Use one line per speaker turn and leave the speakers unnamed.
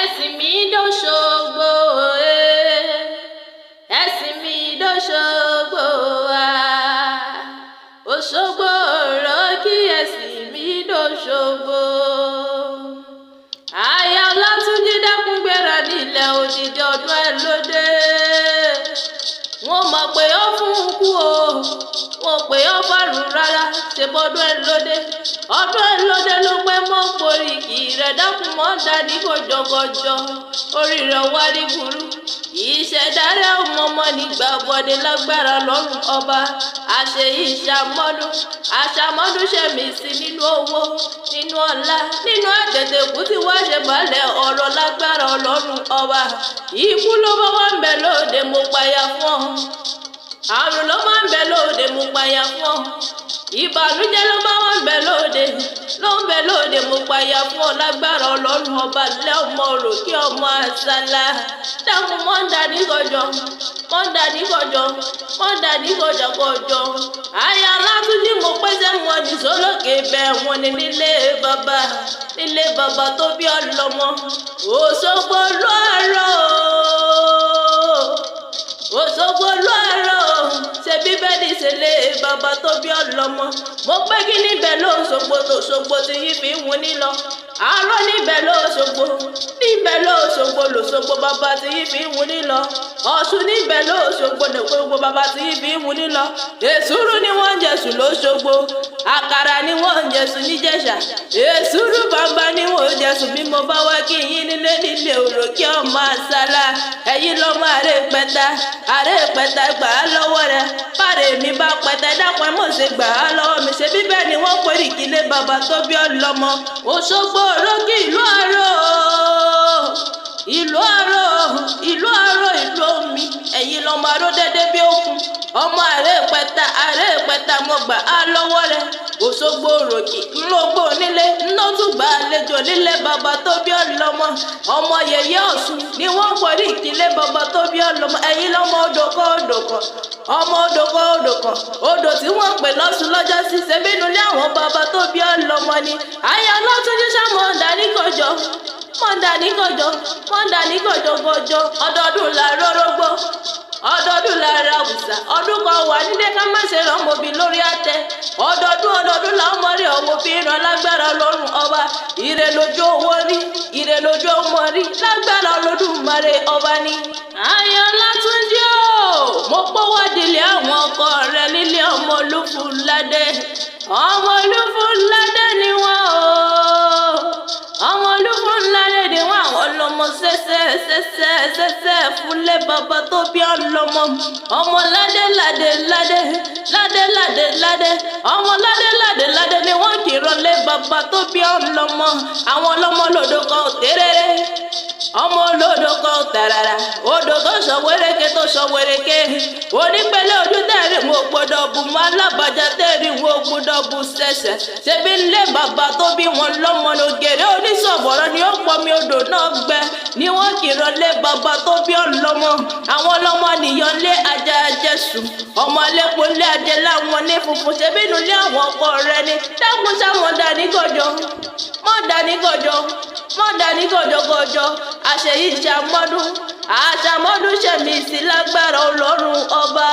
ẹ̀sìn mi dòṣogbo ẹ̀sìn mi dòṣogbo Òṣogbo ọ̀rọ̀ kí ẹ̀sìn mi dòṣogbo. Aya Ọlátúnjí dákun gbéra nílẹ̀ òdìdí ọdún ẹ̀ lóde. Wọ́n mọ̀ pé ó fún un kú o, wọ́n pè ó fàrùn rárá, ṣe bọ́dún ẹ̀ lóde. Ọdún ẹ̀ lóde ló pẹ́ mọ́ poríkì rẹ̀ dákun mọ́ dání gòjògòjò. Orí rẹ̀ wá rí burú. Ìṣẹ̀dárẹ́ ọmọ nígbà bọ́dé lágbára lọ́rùn ọba. Àṣẹ ìṣàmọ́dún, àṣàmọ́dún ṣẹ̀mí sí nínú owó, nínú ọlá, nínú àtẹ̀tẹ̀kù tí wá ṣe balẹ̀ ọ̀rọ̀ lágbára ọlọ́run ọba. Ikú ló bá wà ń bẹ lóde mo payà fún ọ. Àrùn ló máa ń bẹ lóde mo payà fún ọ. Ìbànújẹ́ ló máa wà ń bẹ lóde, ló ń bẹ lóde mo payà fún ọ lágbára ọlọ́run ọba lẹ́ ọmọ rò kí ọmọ àṣàlà. Dákun mọ́ńdà ní gọjọ, mọ́ńdà ní gọjọ, mọ́ńdà ní gọjọgọjọ. Aya Ọlátúnjí mo pèsè wọn ní sólókè bẹ́ẹ̀ wọn ní nílé bàbá tó bí ọlọ́mọ. Òṣogbo ló àárọ̀ Òṣogbo ló àárọ̀ ṣe bíbélì ṣẹlẹ̀ bàbá tó bí ọlọ́mọ. Mo pẹ́ kí níbẹ̀ lóṣogbo tòṣogbo tí yìí fi ń wù ní lọ. Àárọ̀ níbẹ̀ lóṣogbo, níbẹ̀ lóṣogbo lòṣogbo bàbá tí yìí fi ń wù ní lọ. Ọ̀ṣun níbẹ̀ lóṣogbo lòṣogbo bàbá tí yìí fi ń wù ní lọ. Èsúrú ni wọ́n ń jẹ̀sùn lóṣogbo, àkàrà ni wọ́n ń jẹ̀sùn níjẹ̀ṣà. Èsúrú bàbá ni wọ́n ń jẹ̀sùn bí mo bá wá kí yín nílé òrò kí ọmọ àṣàlà. Ẹ̀yin lọ́mọ àrè pẹ̀tà gbà á lọ́wọ́ rẹ̀. Báre mi bá pẹ̀tà dápọ̀ ẹ̀ mọ̀ ṣe gbà á lọ́wọ́ mi. Ṣé bíbẹ̀ ni wọ́n pè ìkílé bàbá tó bí ọlọ́mọ. Òṣogbo olókì ìlú àárọ̀, ìlú àárọ̀, ìlú àárọ̀, ìlú omi. Ẹ̀yin lọ́mọ aró dédé bí òkun. Ọmọ àrè pẹ̀tà mo gbà á lọ́wọ́ rẹ̀. Òṣogbo òròkì ńlọgbọ nílé ńlọtúgbà àlejò nílé bàbá tó bí ọlọ́mọ. Ọmọ yèyé Ọ̀ṣun ni wọ́n pẹ̀lú ìkílé bàbá tó bí ọlọ́mọ. Ẹ̀yin lọ́mọ odòkọ ọmọ odòkọ odò tí wọ́n pè lọ́sùn lọ́jọ́ sí ṣebínú lé àwọn bàbá tó bí ọlọ́mọ ni. Aya Ọlátúnjí ṣàmọ̀ọ́dà ní kọjọ, mọ̀ọ́dà ní kọjọ, mọ̀ọ́dà ní kọjọgọjọ. Ọdọọdún la rórógbó, ọdọọdún la ra àwùsà. Ọdún kan wà nílé ká má ṣe rán mọ́bí lórí àtẹ. Ọdọọdún la ọmọ rí ọwọ́ fi ràn lágbára lọ́rùn ọba. Ire lójú owó rí, ire lójú ọmọ rí, lágbára Olódùmarè ọba ni. Aya Ọlátúnjí o, mo pọ́wọ́ délé àwọn ọkọ rẹ nílé ọmọ Olúfúnládé. Ọmọ Olúfúnládé ni wọ́n o, ọmọ Olúfúnládé ni wọ́n. Àwọn ọlọ́mọ sẹ́sẹ́ fúnlé bàbá tó bí ọlọ́mọ. Ọmọ ládé, ọmọ ládé ni wọ́n kì í rọlé bàbá tó bí ọlọ́mọ. Àwọn ọlọ́mọ lòdò kan tẹ́rẹ́rẹ́, ọmọ olódò kan tàràrà, odò tó sọ wéréké tó sọ wéréké. Onípele ojú tẹ̀rí wo gbọdọ̀ bù mọ́ alábàjá tẹ̀rí wo gbọdọ̀ bù sẹ̀sẹ̀. Ṣebí ńlé bàbá tó bí wọn lọ́mọ lògèrè oníṣọ̀bọ̀rọ̀ ni ó pọnmi odò náà gbẹ. Ni wọ́n kì í rọlé bàbá tó bí ọlọ́mọ. Àwọn ọlọ́mọ nìyàn lé ajá Jésù. Ọmọ lẹ́pọ̀ lé ajẹ́ láwọn ní funfun. Ṣebí inú lé àwọn ọkọ rẹ ni. Dákun ṣàmọ̀dà ní gọjọ, mọ̀dà ní gọjọ, mọ̀dà ní gọjọgọjọ. Àṣẹ yìí àṣàmọ́dún ṣẹ̀mí sí lágbára Ọlọ́run ọba.